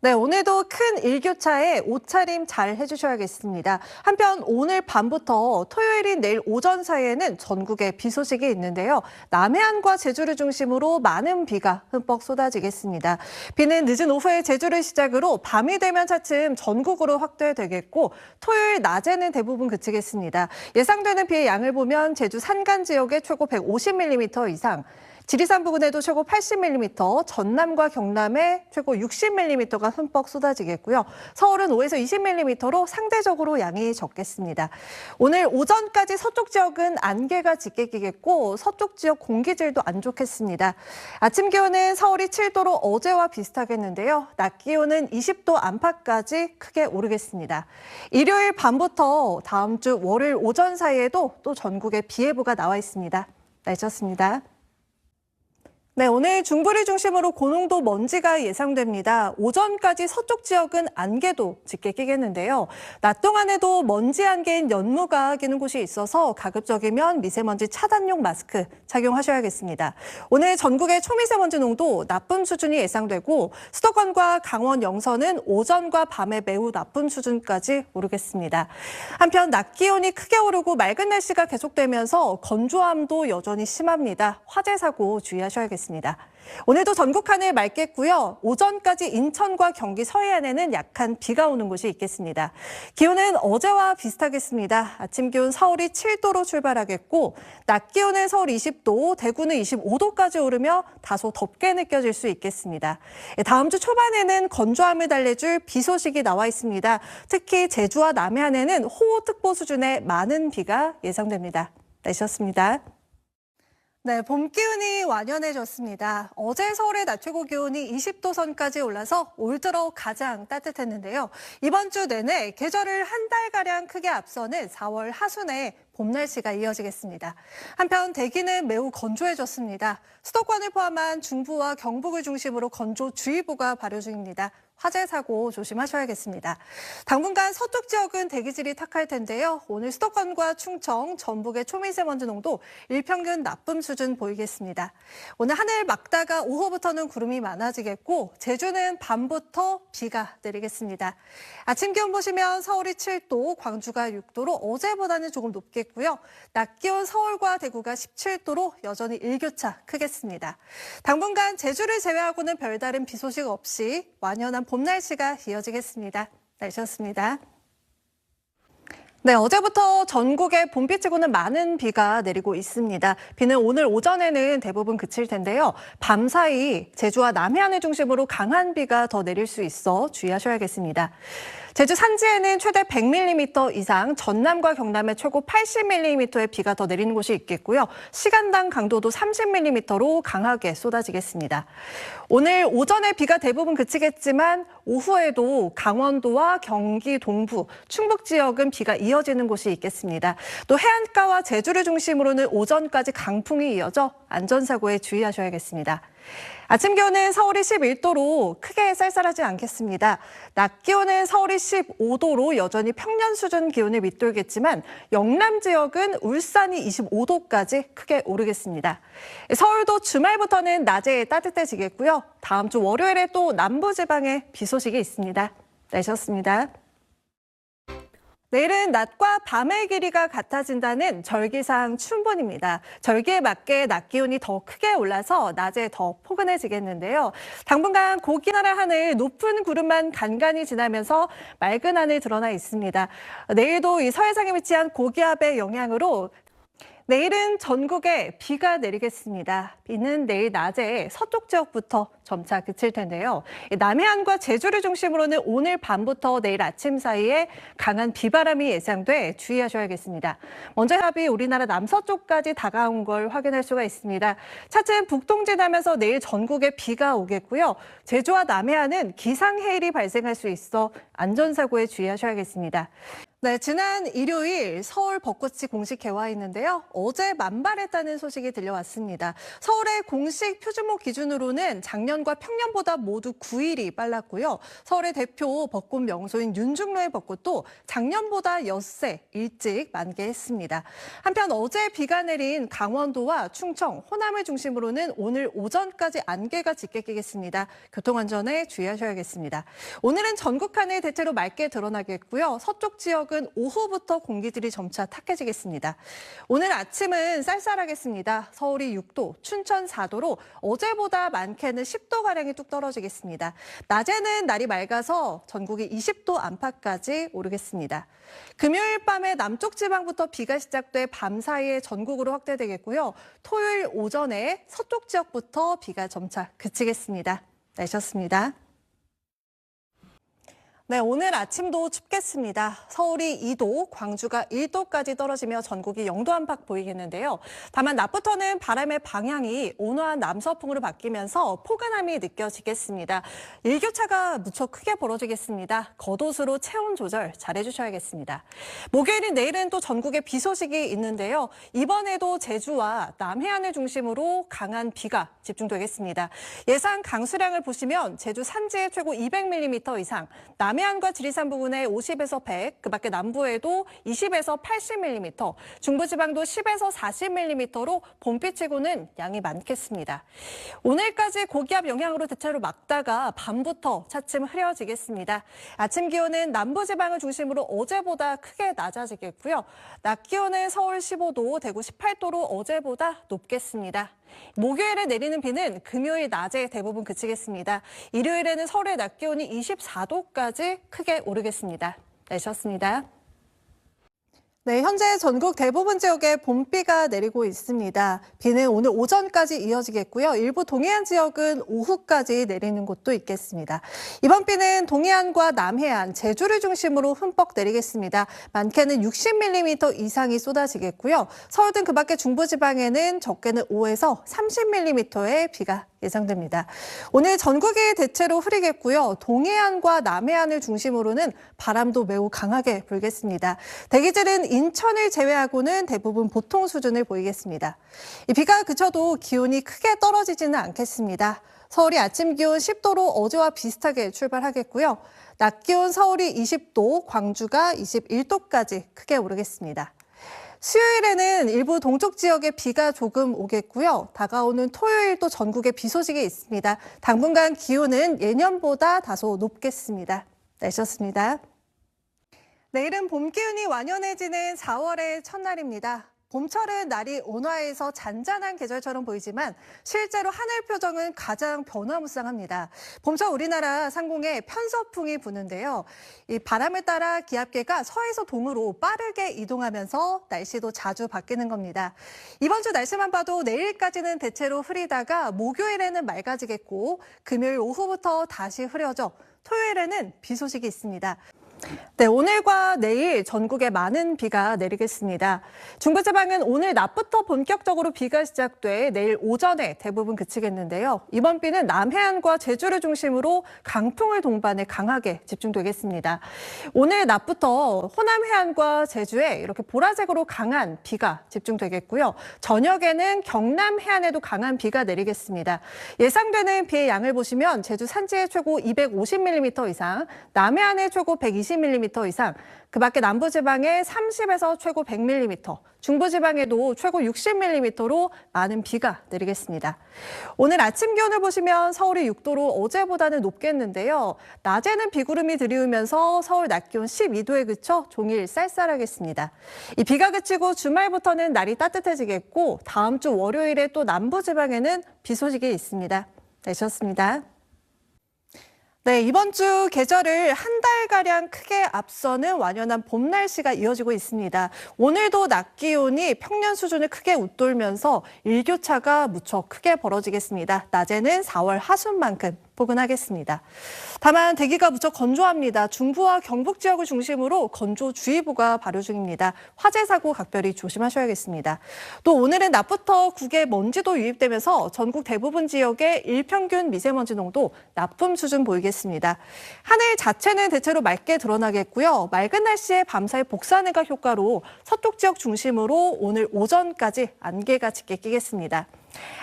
네, 오늘도 큰 일교차에 옷차림 잘 해주셔야겠습니다. 한편 오늘 밤부터 토요일인 내일 오전 사이에는 전국에 비 소식이 있는데요. 남해안과 제주를 중심으로 많은 비가 흠뻑 쏟아지겠습니다. 비는 늦은 오후에 제주를 시작으로 밤이 되면 차츰 전국으로 확대되겠고 토요일 낮에는 대부분 그치겠습니다. 예상되는 비의 양을 보면 제주 산간 지역에 최고 150mm 이상, 지리산 부근에도 최고 80mm, 전남과 경남에 최고 60mm가 흠뻑 쏟아지겠고요. 서울은 5에서 20mm로 상대적으로 양이 적겠습니다. 오늘 오전까지 서쪽 지역은 안개가 짙게 끼겠고 서쪽 지역 공기질도 안 좋겠습니다. 아침 기온은 서울이 7도로 어제와 비슷하겠는데요. 낮 기온은 20도 안팎까지 크게 오르겠습니다. 일요일 밤부터 다음 주 월요일 오전 사이에도 또 전국에 비 예보가 나와 있습니다. 날씨였습니다. 네, 오늘 중부를 중심으로 고농도 먼지가 예상됩니다. 오전까지 서쪽 지역은 안개도 짙게 끼겠는데요. 낮 동안에도 먼지 안개인 연무가 끼는 곳이 있어서 가급적이면 미세먼지 차단용 마스크 착용하셔야겠습니다. 오늘 전국의 초미세먼지 농도 나쁨 수준이 예상되고 수도권과 강원 영서는 오전과 밤에 매우 나쁨 수준까지 오르겠습니다. 한편 낮 기온이 크게 오르고 맑은 날씨가 계속되면서 건조함도 여전히 심합니다. 화재 사고 주의하셔야겠습니다. 오늘도 전국 하늘 맑겠고요. 오전까지 인천과 경기 서해안에는 약한 비가 오는 곳이 있겠습니다. 기온은 어제와 비슷하겠습니다. 아침 기온 서울이 7도로 출발하겠고 낮 기온은 서울 20도, 대구는 25도까지 오르며 다소 덥게 느껴질 수 있겠습니다. 다음 주 초반에는 건조함을 달래줄 비 소식이 나와 있습니다. 특히 제주와 남해안에는 호우특보 수준의 많은 비가 예상됩니다. 날씨였습니다. 네, 봄 기운이 완연해졌습니다. 어제 서울의 낮 최고 기온이 20도 선까지 올라서 올 들어 가장 따뜻했는데요. 이번 주 내내 계절을 한 달가량 크게 앞서는 4월 하순에 봄 날씨가 이어지겠습니다. 한편 대기는 매우 건조해졌습니다. 수도권을 포함한 중부와 경북을 중심으로 건조주의보가 발효 중입니다. 화재 사고 조심하셔야겠습니다. 당분간 서쪽 지역은 대기질이 탁할 텐데요. 오늘 수도권과 충청, 전북의 초미세먼지 농도 일평균 나쁨 수준 보이겠습니다. 오늘 하늘 맑다가 오후부터는 구름이 많아지겠고 제주는 밤부터 비가 내리겠습니다. 아침 기온 보시면 서울이 7도, 광주가 6도로 어제보다는 조금 높겠고요. 낮 기온 서울과 대구가 17도로 여전히 일교차 크겠습니다. 당분간 제주를 제외하고는 별다른 비 소식 없이 완연한 봄 날씨가 이어지겠습니다. 날씨였습니다. 네, 어제부터 전국에 봄비치고는 많은 비가 내리고 있습니다. 비는 오늘 오전에는 대부분 그칠 텐데요. 밤사이 제주와 남해안을 중심으로 강한 비가 더 내릴 수 있어 주의하셔야겠습니다. 제주 산지에는 최대 100mm 이상, 전남과 경남에 최고 80mm의 비가 더 내리는 곳이 있겠고요. 시간당 강도도 30mm로 강하게 쏟아지겠습니다. 오늘 오전에 비가 대부분 그치겠지만 오후에도 강원도와 경기 동부, 충북 지역은 비가 이어지는 곳이 있겠습니다. 또 해안가와 제주를 중심으로는 오전까지 강풍이 이어져 안전사고에 주의하셔야겠습니다. 아침 기온은 서울이 11도로 크게 쌀쌀하지 않겠습니다. 낮 기온은 서울이 15도로 여전히 평년 수준 기온을 밑돌겠지만 영남 지역은 울산이 25도까지 크게 오르겠습니다. 서울도 주말부터는 낮에 따뜻해지겠고요. 다음 주 월요일에 또 남부지방에 비 소식이 있습니다. 날씨였습니다. 내일은 낮과 밤의 길이가 같아진다는 절기상 춘분입니다. 절기에 맞게 낮 기온이 더 크게 올라서 낮에 더 포근해지겠는데요. 당분간 고기나라 하늘 높은 구름만 간간히 지나면서 맑은 하늘 드러나 있습니다. 내일도 이 서해상에 위치한 고기압의 영향으로 내일은 전국에 비가 내리겠습니다. 비는 내일 낮에 서쪽 지역부터 점차 그칠 텐데요. 남해안과 제주를 중심으로는 오늘 밤부터 내일 아침 사이에 강한 비바람이 예상돼 주의하셔야겠습니다. 먼저 해압이 우리나라 남서쪽까지 다가온 걸 확인할 수가 있습니다. 차츰 북동진하면서 내일 전국에 비가 오겠고요. 제주와 남해안은 기상해일이 발생할 수 있어 안전사고에 주의하셔야겠습니다. 네, 지난 일요일 서울 벚꽃이 공식 개화했는데요. 어제 만발했다는 소식이 들려왔습니다. 서울의 공식 표준목 기준으로는 작년과 평년보다 모두 9일이 빨랐고요. 서울의 대표 벚꽃 명소인 윤중로의 벚꽃도 작년보다 엿새 일찍 만개했습니다. 한편 어제 비가 내린 강원도와 충청, 호남을 중심으로는 오늘 오전까지 안개가 짙게 끼겠습니다. 교통안전에 주의하셔야겠습니다. 오늘은 전국 하늘 대체로 맑게 드러나겠고요. 서쪽 지역은 오후부터 공기질이 점차 탁해지겠습니다. 오늘 아침은 쌀쌀하겠습니다. 서울이 6도, 춘천 4도로 어제보다 많게는 10도가량이 뚝 떨어지겠습니다. 낮에는 날이 맑아서 전국이 20도 안팎까지 오르겠습니다. 금요일 밤에 남쪽 지방부터 비가 시작돼 밤 사이에 전국으로 확대되겠고요. 토요일 오전에 서쪽 지역부터 비가 점차 그치겠습니다. 날씨였습니다. 네, 오늘 아침도 춥겠습니다. 서울이 2도, 광주가 1도까지 떨어지며 전국이 0도 안팎 보이겠는데요. 다만 낮부터는 바람의 방향이 온화한 남서풍으로 바뀌면서 포근함이 느껴지겠습니다. 일교차가 무척 크게 벌어지겠습니다. 겉옷으로 체온 조절 잘해주셔야겠습니다. 목요일인 내일은 또 전국에 비 소식이 있는데요. 이번에도 제주와 남해안을 중심으로 강한 비가 집중되겠습니다. 예상 강수량을 보시면 제주 산지에 최고 200mm 이상, 남해안과 지리산 부근에 50에서 100, 그밖에 남부에도 20에서 80mm, 중부지방도 10에서 40mm로 봄비치고는 양이 많겠습니다. 오늘까지 고기압 영향으로 대체로 막다가 밤부터 차츰 흐려지겠습니다. 아침 기온은 남부지방을 중심으로 어제보다 크게 낮아지겠고요. 낮 기온은 서울 15도, 대구 18도로 어제보다 높겠습니다. 목요일에 내리는 비는 금요일 낮에 대부분 그치겠습니다. 일요일에는 서울의 낮 기온이 24도까지 크게 오르겠습니다. 날씨였습니다. 네, 현재 전국 대부분 지역에 봄비가 내리고 있습니다. 비는 오늘 오전까지 이어지겠고요. 일부 동해안 지역은 오후까지 내리는 곳도 있겠습니다. 이번 비는 동해안과 남해안, 제주를 중심으로 흠뻑 내리겠습니다. 많게는 60mm 이상이 쏟아지겠고요. 서울 등 그밖에 중부지방에는 적게는 5에서 30mm의 비가 예상됩니다. 오늘 전국이 대체로 흐리겠고요. 동해안과 남해안을 중심으로는 바람도 매우 강하게 불겠습니다. 대기질은 인천을 제외하고는 대부분 보통 수준을 보이겠습니다. 이 비가 그쳐도 기온이 크게 떨어지지는 않겠습니다. 서울이 아침 기온 10도로 어제와 비슷하게 출발하겠고요. 낮 기온 서울이 20도, 광주가 21도까지 크게 오르겠습니다. 수요일에는 일부 동쪽 지역에 비가 조금 오겠고요. 다가오는 토요일도 전국에 비 소식이 있습니다. 당분간 기온은 예년보다 다소 높겠습니다. 날씨였습니다. 내일은 봄 기운이 완연해지는 4월의 첫날입니다. 봄철은 날이 온화해서 잔잔한 계절처럼 보이지만 실제로 하늘 표정은 가장 변화무쌍합니다. 봄철 우리나라 상공에 편서풍이 부는데요. 이 바람을 따라 기압계가 서에서 동으로 빠르게 이동하면서 날씨도 자주 바뀌는 겁니다. 이번 주 날씨만 봐도 내일까지는 대체로 흐리다가 목요일에는 맑아지겠고 금요일 오후부터 다시 흐려져 토요일에는 비 소식이 있습니다. 네, 오늘과 내일 전국에 많은 비가 내리겠습니다. 중부지방은 오늘 낮부터 본격적으로 비가 시작돼 내일 오전에 대부분 그치겠는데요. 이번 비는 남해안과 제주를 중심으로 강풍을 동반해 강하게 집중되겠습니다. 오늘 낮부터 호남 해안과 제주에 이렇게 보라색으로 강한 비가 집중되겠고요. 저녁에는 경남 해안에도 강한 비가 내리겠습니다. 예상되는 비의 양을 보시면 제주 산지에 최고 250mm 이상, 남해안에 최고 120mm 이상, 그밖에 남부지방에 30에서 최고 100mm, 중부지방에도 최고 60mm로 많은 비가 내리겠습니다. 오늘 아침 기온을 보시면 서울이 6도로 어제보다는 높겠는데요. 낮에는 비구름이 드리우면서 서울 낮 기온 12도에 그쳐 종일 쌀쌀하겠습니다. 이 비가 그치고 주말부터는 날이 따뜻해지겠고 다음 주 월요일에 또 남부지방에는 비 소식이 있습니다. 날씨였습니다. 네, 이번 주 계절을 한 달가량 크게 앞서는 완연한 봄 날씨가 이어지고 있습니다. 오늘도 낮 기온이 평년 수준을 크게 웃돌면서 일교차가 무척 크게 벌어지겠습니다. 낮에는 4월 하순만큼. 포근하겠습니다. 다만 대기가 무척 건조합니다. 중부와 경북 지역을 중심으로 건조주의보가 발효 중입니다. 화재 사고 각별히 조심하셔야겠습니다. 또 오늘은 낮부터 국외 먼지도 유입되면서 전국 대부분 지역의 일평균 미세먼지 농도 나쁨 수준 보이겠습니다. 하늘 자체는 대체로 맑게 드러나겠고요. 맑은 날씨에 밤사이 복사능각 효과로 서쪽 지역 중심으로 오늘 오전까지 안개가 짙게 끼겠습니다.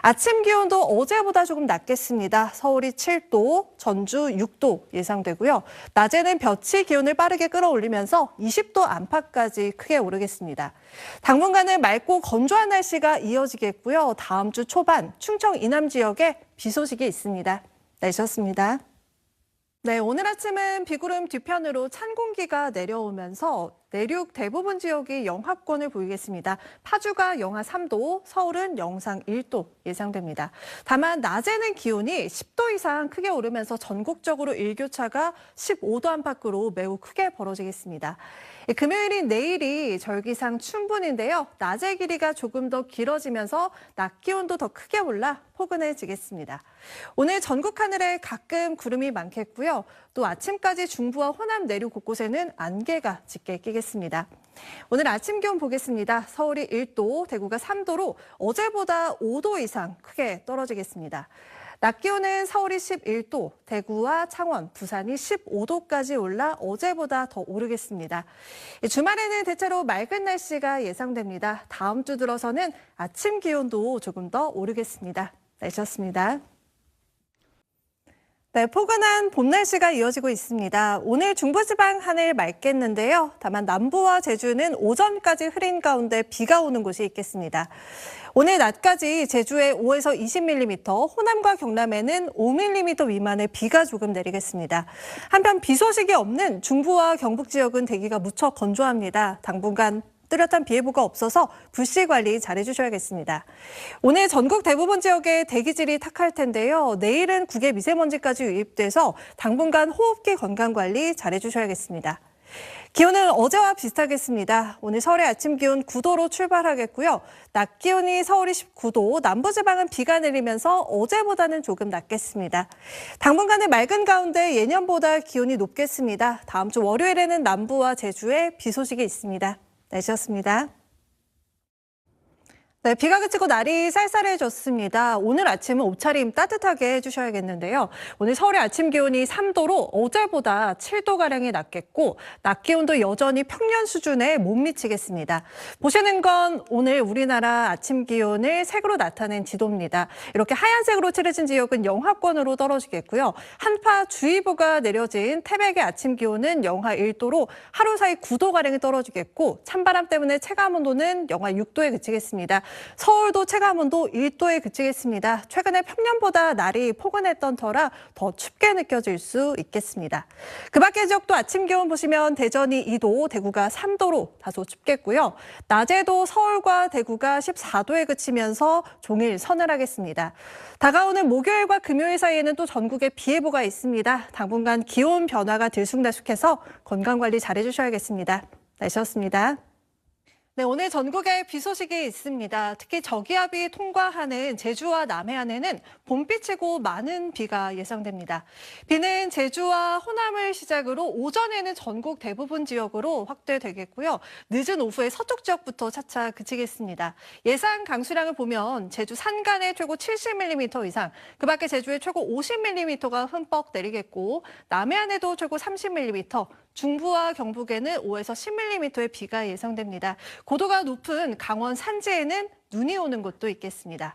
아침 기온도 어제보다 조금 낮겠습니다. 서울이 7도, 전주 6도 예상되고요. 낮에는 볕이 기온을 빠르게 끌어올리면서 20도 안팎까지 크게 오르겠습니다. 당분간은 맑고 건조한 날씨가 이어지겠고요. 다음 주 초반 충청 이남 지역에 비 소식이 있습니다. 날씨였습니다. 네, 오늘 아침은 비구름 뒤편으로 찬 공기가 내려오면서 내륙 대부분 지역이 영하권을 보이겠습니다. 파주가 영하 3도, 서울은 영상 1도 예상됩니다. 다만 낮에는 기온이 10도 이상 크게 오르면서 전국적으로 일교차가 15도 안팎으로 매우 크게 벌어지겠습니다. 금요일인 내일이 절기상 춘분인데요. 낮의 길이가 조금 더 길어지면서 낮 기온도 더 크게 올라 포근해지겠습니다. 오늘 전국 하늘에 가끔 구름이 많겠고요. 또 아침까지 중부와 호남 내륙 곳곳에는 안개가 짙게 끼겠습니다. 오늘 아침 기온 보겠습니다. 서울이 1도, 대구가 3도로 어제보다 5도 이상 크게 떨어지겠습니다. 낮 기온은 서울이 11도, 대구와 창원, 부산이 15도까지 올라 어제보다 더 오르겠습니다. 주말에는 대체로 맑은 날씨가 예상됩니다. 다음 주 들어서는 아침 기온도 조금 더 오르겠습니다. 날씨였습니다. 네, 포근한 봄 날씨가 이어지고 있습니다. 오늘 중부지방 하늘 맑겠는데요. 다만 남부와 제주는 오전까지 흐린 가운데 비가 오는 곳이 있겠습니다. 오늘 낮까지 제주에 5에서 20mm, 호남과 경남에는 5mm 미만의 비가 조금 내리겠습니다. 한편 비 소식이 없는 중부와 경북 지역은 대기가 무척 건조합니다. 당분간 뚜렷한 비 예보가 없어서 불씨 관리 잘해주셔야겠습니다. 오늘 전국 대부분 지역에 대기질이 탁할 텐데요. 내일은 국외 미세먼지까지 유입돼서 당분간 호흡기 건강관리 잘해주셔야겠습니다. 기온은 어제와 비슷하겠습니다. 오늘 서울의 아침 기온 9도로 출발하겠고요. 낮 기온이 서울이 19도, 남부지방은 비가 내리면서 어제보다는 조금 낮겠습니다. 당분간은 맑은 가운데 예년보다 기온이 높겠습니다. 다음 주 월요일에는 남부와 제주에 비 소식이 있습니다. 날씨였습니다. 네, 비가 그치고 날이 쌀쌀해졌습니다. 오늘 아침은 옷차림 따뜻하게 해주셔야겠는데요. 오늘 서울의 아침 기온이 3도로 어제보다 7도가량이 낮겠고 낮 기온도 여전히 평년 수준에 못 미치겠습니다. 보시는 건 오늘 우리나라 아침 기온을 색으로 나타낸 지도입니다. 이렇게 하얀색으로 칠해진 지역은 영하권으로 떨어지겠고요. 한파주의보가 내려진 태백의 아침 기온은 영하 1도로 하루 사이 9도가량이 떨어지겠고 찬바람 때문에 체감온도는 영하 6도에 그치겠습니다. 서울도 체감온도 1도에 그치겠습니다. 최근에 평년보다 날이 포근했던 터라 더 춥게 느껴질 수 있겠습니다. 그 밖의 지역도 아침 기온 보시면 대전이 2도, 대구가 3도로 다소 춥겠고요. 낮에도 서울과 대구가 14도에 그치면서 종일 서늘하겠습니다. 다가오는 목요일과 금요일 사이에는 또 전국에 비 예보가 있습니다. 당분간 기온 변화가 들쑥날쑥해서 건강관리 잘해주셔야겠습니다. 날씨였습니다. 네, 오늘 전국에 비 소식이 있습니다. 특히 저기압이 통과하는 제주와 남해안에는 봄비치고 많은 비가 예상됩니다. 비는 제주와 호남을 시작으로 오전에는 전국 대부분 지역으로 확대되겠고요. 늦은 오후에 서쪽 지역부터 차차 그치겠습니다. 예상 강수량을 보면 제주 산간에 최고 70mm 이상, 그 밖에 제주에 최고 50mm가 흠뻑 내리겠고 남해안에도 최고 30mm, 중부와 경북에는 5에서 10mm의 비가 예상됩니다. 고도가 높은 강원 산지에는 눈이 오는 곳도 있겠습니다.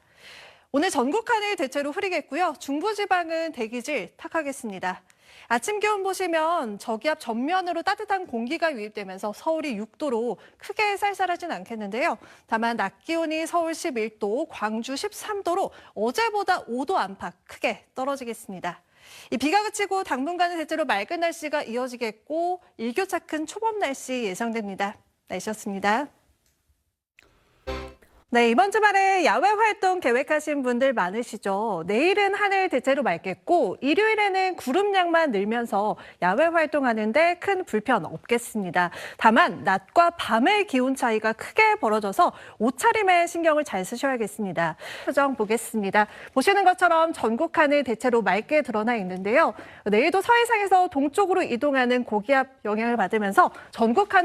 오늘 전국 하늘 대체로 흐리겠고요. 중부지방은 대기질 탁하겠습니다. 아침 기온 보시면 저기압 전면으로 따뜻한 공기가 유입되면서 서울이 6도로 크게 쌀쌀하진 않겠는데요. 다만 낮 기온이 서울 11도, 광주 13도로 어제보다 5도 안팎 크게 떨어지겠습니다. 이 비가 그치고 당분간은 대체로 맑은 날씨가 이어지겠고 일교차 큰 초봄 날씨 예상됩니다. 날씨였습니다. 네, 이번 주말에 야외 활동 계획하신 분들 많으시죠? 내일은 하늘 대체로 맑겠고 일요일에는 구름량만 늘면서 야외 활동하는데 큰 불편 없겠습니다. 다만 낮과 밤의 기온 차이가 크게 벌어져서 옷차림에 신경을 잘 쓰셔야겠습니다. 표정 보겠습니다. 보시는 것처럼 전국 하늘 대체로 맑게 드러나 있는데요. 내일도 서해상에서 동쪽으로 이동하는 고기압 영향을 받으면서 전국 하늘이